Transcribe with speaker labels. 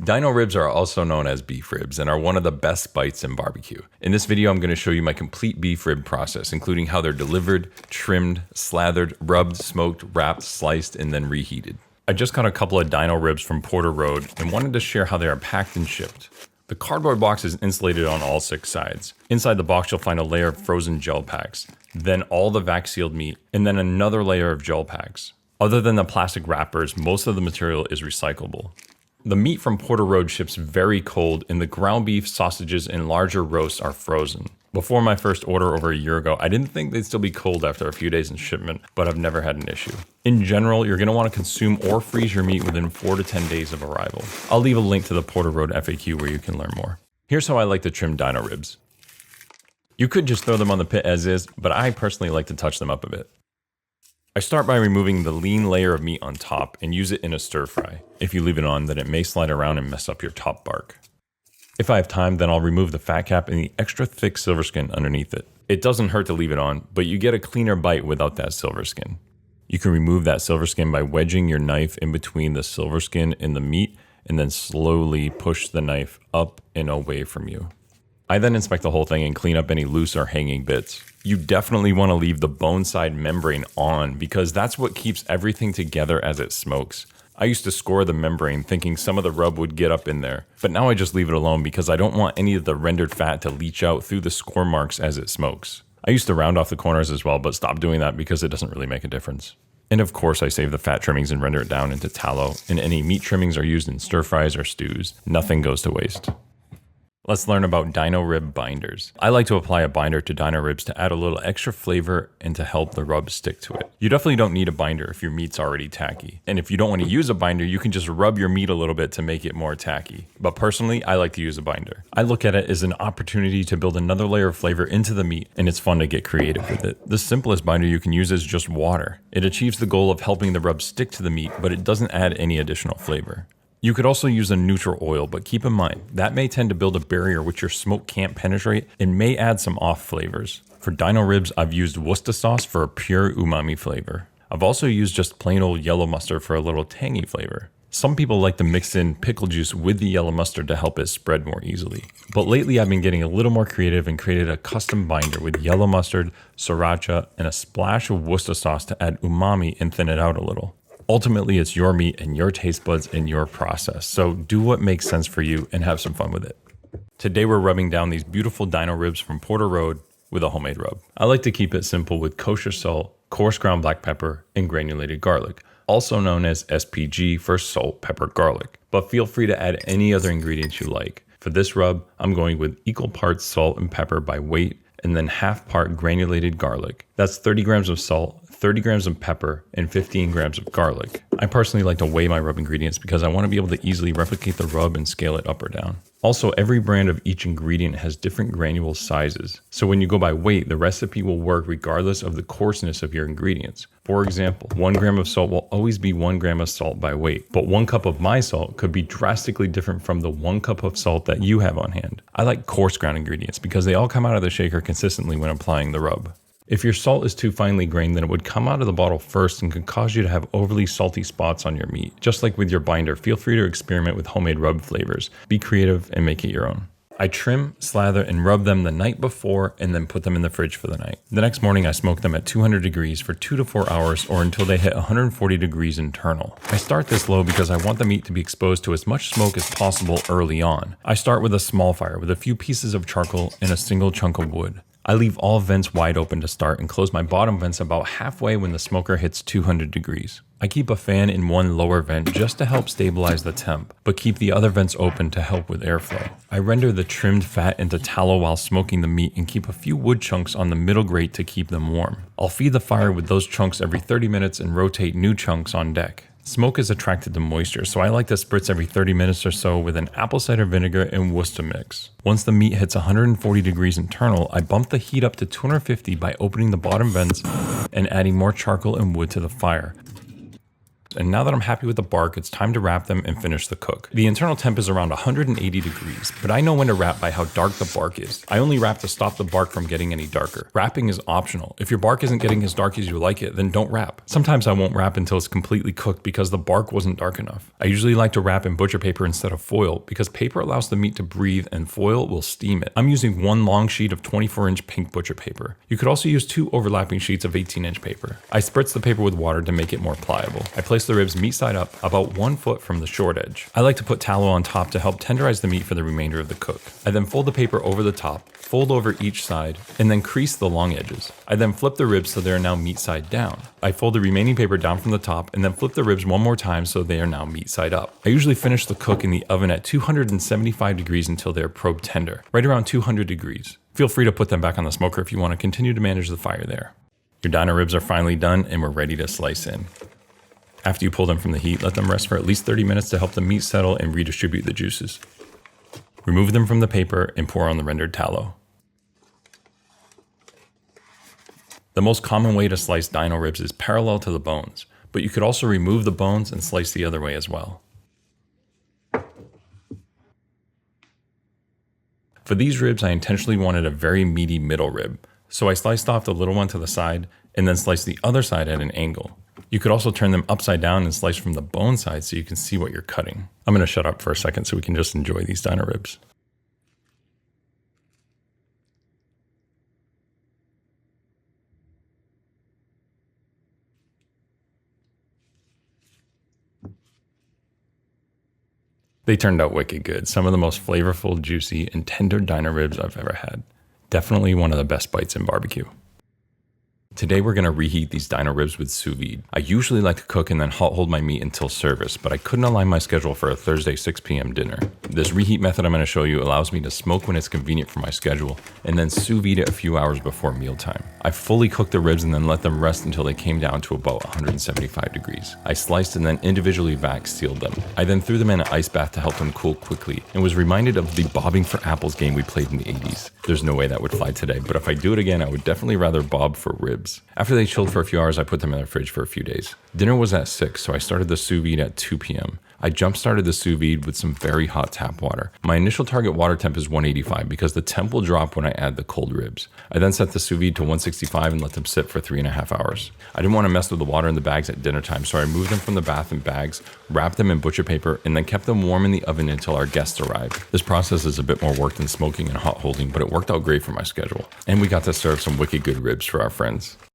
Speaker 1: Dino ribs are also known as beef ribs and are one of the best bites in barbecue. In this video, I'm going to show you my complete beef rib process, including how they're delivered, trimmed, slathered, rubbed, smoked, wrapped, sliced, and then reheated. I just got a couple of Dino ribs from Porter Road and wanted to share how they are packed and shipped. The cardboard box is insulated on all 6 sides. Inside the box, you'll find a layer of frozen gel packs, then all the vac-sealed meat, and then another layer of gel packs. Other than the plastic wrappers, most of the material is recyclable. The meat from Porter Road ships very cold, and the ground beef, sausages, and larger roasts are frozen. Before my first order over a year ago, I didn't think they'd still be cold after a few days in shipment, but I've never had an issue. In general, you're going to want to consume or freeze your meat within 4 to 10 days of arrival. I'll leave a link to the Porter Road FAQ where you can learn more. Here's how I like to trim Dino ribs. You could just throw them on the pit as is, but I personally like to touch them up a bit. I start by removing the lean layer of meat on top and use it in a stir fry. If you leave it on, then it may slide around and mess up your top bark. If I have time, then I'll remove the fat cap and the extra thick silver skin underneath it. It doesn't hurt to leave it on, but you get a cleaner bite without that silver skin. You can remove that silver skin by wedging your knife in between the silver skin and the meat, and then slowly push the knife up and away from you. I then inspect the whole thing and clean up any loose or hanging bits. You definitely want to leave the bone side membrane on because that's what keeps everything together as it smokes. I used to score the membrane thinking some of the rub would get up in there, but now I just leave it alone because I don't want any of the rendered fat to leach out through the score marks as it smokes. I used to round off the corners as well, but stopped doing that because it doesn't really make a difference. And of course, I save the fat trimmings and render it down into tallow, and any meat trimmings are used in stir fries or stews. Nothing goes to waste. Let's learn about Dino rib binders. I like to apply a binder to Dino ribs to add a little extra flavor and to help the rub stick to it. You definitely don't need a binder if your meat's already tacky. And if you don't want to use a binder, you can just rub your meat a little bit to make it more tacky. But personally, I like to use a binder. I look at it as an opportunity to build another layer of flavor into the meat, and it's fun to get creative with it. The simplest binder you can use is just water. It achieves the goal of helping the rub stick to the meat, but it doesn't add any additional flavor. You could also use a neutral oil, but keep in mind, that may tend to build a barrier which your smoke can't penetrate and may add some off flavors. For Dino ribs, I've used Worcester sauce for a pure umami flavor. I've also used just plain old yellow mustard for a little tangy flavor. Some people like to mix in pickle juice with the yellow mustard to help it spread more easily. But lately I've been getting a little more creative and created a custom binder with yellow mustard, sriracha, and a splash of Worcester sauce to add umami and thin it out a little. Ultimately, it's your meat and your taste buds and your process, so do what makes sense for you and have some fun with it. Today we're rubbing down these beautiful Dino ribs from Porter Road with a homemade rub. I like to keep it simple with kosher salt, coarse ground black pepper, and granulated garlic, also known as SPG for salt, pepper, garlic, but feel free to add any other ingredients you like. For this rub, I'm going with equal parts salt and pepper by weight, and then half part granulated garlic. That's 30 grams of salt, 30 grams of pepper, and 15 grams of garlic. I personally like to weigh my rub ingredients because I want to be able to easily replicate the rub and scale it up or down. Also, every brand of each ingredient has different granule sizes. So when you go by weight, the recipe will work regardless of the coarseness of your ingredients. For example, 1 gram of salt will always be 1 gram of salt by weight, but 1 cup of my salt could be drastically different from the 1 cup of salt that you have on hand. I like coarse ground ingredients because they all come out of the shaker consistently when applying the rub. If your salt is too finely grained, then it would come out of the bottle first and could cause you to have overly salty spots on your meat. Just like with your binder, feel free to experiment with homemade rub flavors. Be creative and make it your own. I trim, slather, and rub them the night before and then put them in the fridge for the night. The next morning I smoke them at 200 degrees for 2 to 4 hours or until they hit 140 degrees internal. I start this low because I want the meat to be exposed to as much smoke as possible early on. I start with a small fire with a few pieces of charcoal and a single chunk of wood. I leave all vents wide open to start and close my bottom vents about halfway when the smoker hits 200 degrees. I keep a fan in one lower vent just to help stabilize the temp, but keep the other vents open to help with airflow. I render the trimmed fat into tallow while smoking the meat and keep a few wood chunks on the middle grate to keep them warm. I'll feed the fire with those chunks every 30 minutes and rotate new chunks on deck. Smoke is attracted to moisture, so I like to spritz every 30 minutes or so with an apple cider vinegar and Worcester mix. Once the meat hits 140 degrees internal, I bump the heat up to 250 by opening the bottom vents and adding more charcoal and wood to the fire. and now that I'm happy with the bark, it's time to wrap them and finish the cook. The internal temp is around 180 degrees, but I know when to wrap by how dark the bark is. I only wrap to stop the bark from getting any darker. Wrapping is optional. If your bark isn't getting as dark as you like it, then don't wrap. Sometimes I won't wrap until it's completely cooked because the bark wasn't dark enough. I usually like to wrap in butcher paper instead of foil because paper allows the meat to breathe and foil will steam it. I'm using one long sheet of 24-inch pink butcher paper. You could also use 2 overlapping sheets of 18-inch paper. I spritz the paper with water to make it more pliable. I place the ribs meat side up about 1 foot from the short edge. I like to put tallow on top to help tenderize the meat for the remainder of the cook. I then fold the paper over the top, fold over each side, and then crease the long edges. I then flip the ribs so they are now meat side down. I fold the remaining paper down from the top and then flip the ribs one more time so they are now meat side up. I usually finish the cook in the oven at 275 degrees until they are probe tender, right around 200 degrees. Feel free to put them back on the smoker if you want to continue to manage the fire there. Your dino ribs are finally done and we're ready to slice in. After you pull them from the heat, let them rest for at least 30 minutes to help the meat settle and redistribute the juices. Remove them from the paper and pour on the rendered tallow. The most common way to slice dino ribs is parallel to the bones, but you could also remove the bones and slice the other way as well. For these ribs, I intentionally wanted a very meaty middle rib, so I sliced off the little one to the side and then sliced the other side at an angle. You could also turn them upside down and slice from the bone side so you can see what you're cutting. I'm going to shut up for a second so we can just enjoy these dino ribs. They turned out wicked good. Some of the most flavorful, juicy, and tender dino ribs I've ever had. Definitely one of the best bites in barbecue. Today we're going to reheat these dino ribs with sous vide. I usually like to cook and then hot hold my meat until service, but I couldn't align my schedule for a Thursday 6 p.m. dinner. This reheat method I'm going to show you allows me to smoke when it's convenient for my schedule, and then sous vide it a few hours before mealtime. I fully cooked the ribs and then let them rest until they came down to about 175 degrees. I sliced and then individually vac sealed them. I then threw them in an ice bath to help them cool quickly, and was reminded of the bobbing for apples game we played in the 80s. There's no way that would fly today, but if I do it again, I would definitely rather bob for ribs. After they chilled for a few hours, I put them in the fridge for a few days. Dinner was at 6, so I started the sous vide at 2 p.m. I jump-started the sous vide with some very hot tap water. My initial target water temp is 185 because the temp will drop when I add the cold ribs. I then set the sous vide to 165 and let them sit for 3.5 hours. I didn't want to mess with the water in the bags at dinner time, so I removed them from the bath in bags, wrapped them in butcher paper, and then kept them warm in the oven until our guests arrived. This process is a bit more work than smoking and hot holding, but it worked out great for my schedule. And we got to serve some wicked good ribs for our friends.